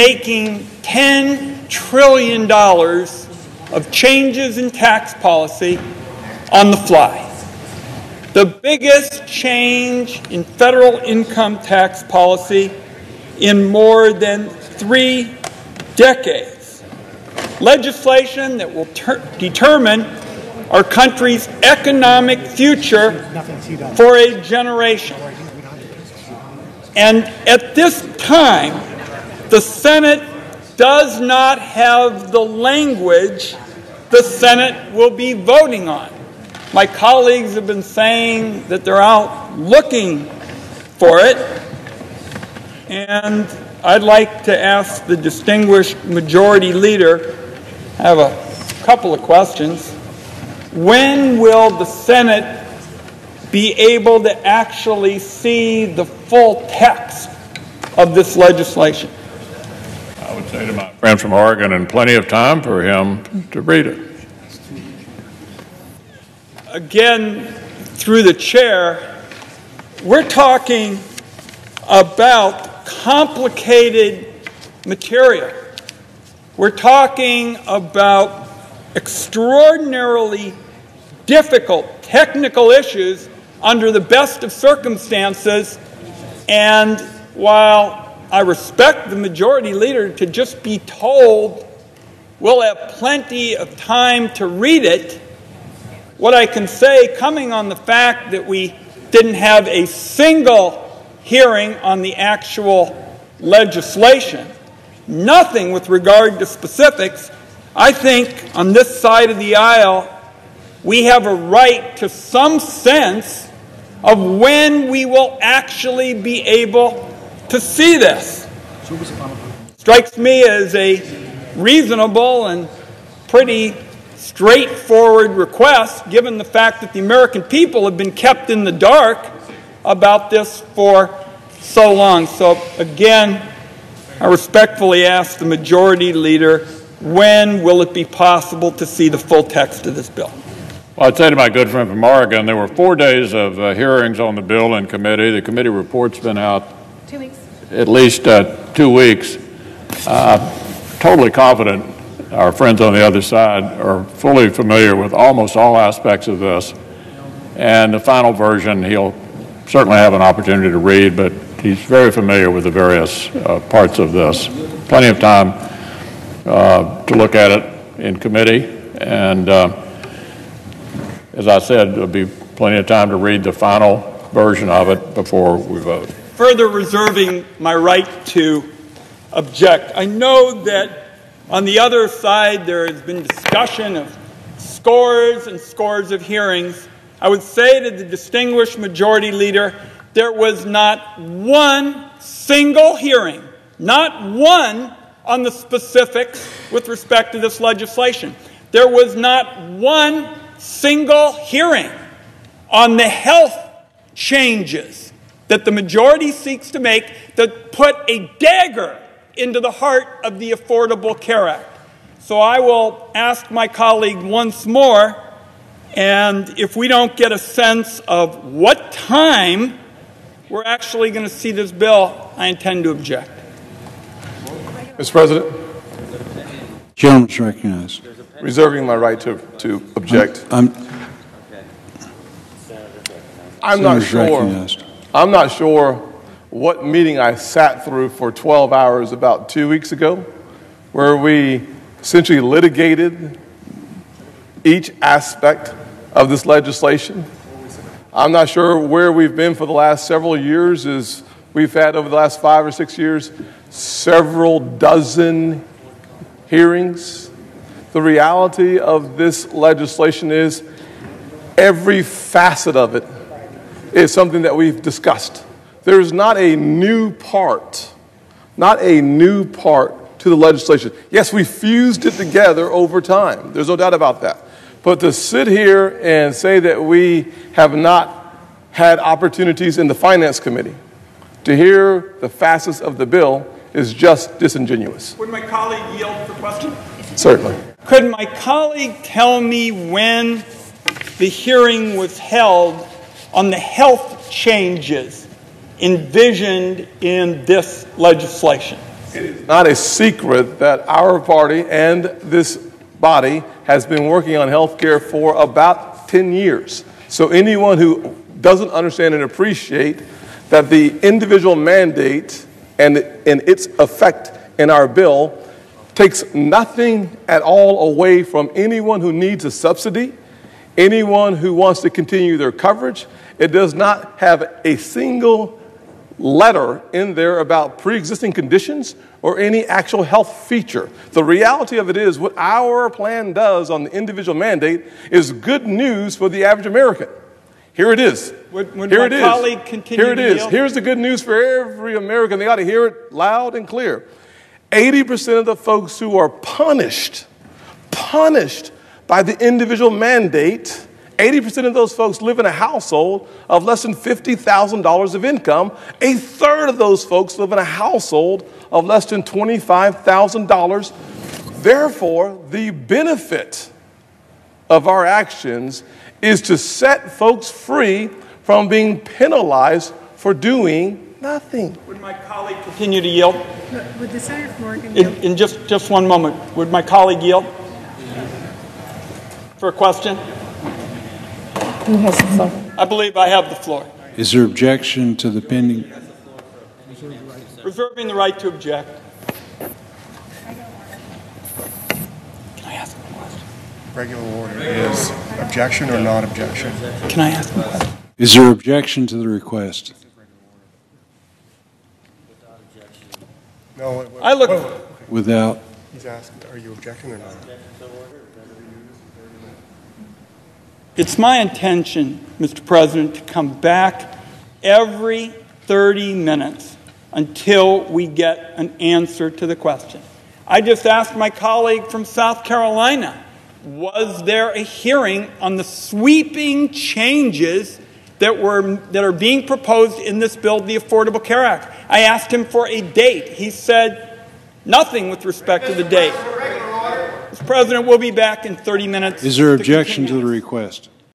making $10 trillion of changes in tax policy on the fly. The biggest change in federal income tax policy in more than 3 decades. Legislation that will determine our country's economic future for a generation. And at this time, the Senate does not have the language the Senate will be voting on. My colleagues have been saying that they're out looking for it, and I'd like to ask the distinguished majority leader, I have a couple of questions. When will the Senate be able to actually see the full text of this legislation? I would say to my friend from Oregon, and plenty of time for him to read it. Again, through the chair, we're talking about complicated material. We're talking about extraordinarily difficult technical issues under the best of circumstances, and while I respect the majority leader to just be told we'll have plenty of time to read it, what I can say, coming on the fact that we didn't have a single hearing on the actual legislation, nothing with regard to specifics, I think on this side of the aisle we have a right to some sense of when we will actually be able to see this. Strikes me as a reasonable and pretty straightforward request, given the fact that the American people have been kept in the dark about this for so long. So again, I respectfully ask the majority leader, when will it be possible to see the full text of this bill? Well, I'd say to my good friend from Oregon, there were 4 days of hearings on the bill in committee. The committee report's been out 2 weeks. At least 2 weeks. Totally confident our friends on the other side are fully familiar with almost all aspects of this. And the final version he'll certainly have an opportunity to read, but he's very familiar with the various parts of this. Plenty of time to look at it in committee, and as I said, there'll be plenty of time to read the final version of it before we vote. Further reserving my right to object, I know that on the other side there has been discussion of scores and scores of hearings. I would say to the distinguished majority leader, there was not one single hearing, not one on the specifics with respect to this legislation. There was not one single hearing on the health changes that the majority seeks to make that put a dagger into the heart of the Affordable Care Act. So I will ask my colleague once more, and if we don't get a sense of what time we're actually going to see this bill, I intend to object. Mr. President. Gentleman is recognized. Reserving my right to object. I'm not sure what meeting I sat through for 12 hours about 2 weeks ago, where we essentially litigated each aspect of this legislation. I'm not sure where we've been for the last several years. Is we've had over the last 5 or 6 years several dozen hearings. The reality of this legislation is every facet of it is something that we've discussed. There is not a new part to the legislation. Yes, we fused it together over time. There's no doubt about that. But to sit here and say that we have not had opportunities in the Finance Committee to hear the facets of the bill is just disingenuous. Would my colleague yield the question? Certainly. Could my colleague tell me when the hearing was held on the health changes envisioned in this legislation? It is not a secret that our party and this body has been working on health care for about 10 years. So anyone who doesn't understand and appreciate that the individual mandate and its effect in our bill takes nothing at all away from anyone who needs a subsidy, anyone who wants to continue their coverage. It does not have a single letter in there about pre-existing conditions or any actual health feature. The reality of it is what our plan does on the individual mandate is good news for the average American. Here it is. Here it is. Here it is. Here's the good news for every American. They ought to hear it loud and clear. 80% of the folks who are punished by the individual mandate, 80% of those folks live in a household of less than $50,000 of income. A third of those folks live in a household of less than $25,000. Therefore, the benefit of our actions is to set folks free from being penalized for doing nothing. Would my colleague continue to yield? Would the Senator from Oregon yield? In just one moment. Would my colleague yield for a question? Who has the floor? I believe I have the floor. Is there objection to the pending? Reserving the right to object. Can I ask a question? Regular order is objection or not objection. Can I ask a question? Is there objection to the request? No. I look. Without? He's asking, are you objecting or not? It's my intention, Mr. President, to come back every 30 minutes until we get an answer to the question. I just asked my colleague from South Carolina, was there a hearing on the sweeping changes that are being proposed in this bill, the Affordable Care Act? I asked him for a date. He said nothing with respect to the date. Mr. President, we'll be back in 30 minutes. Is there objection to the request?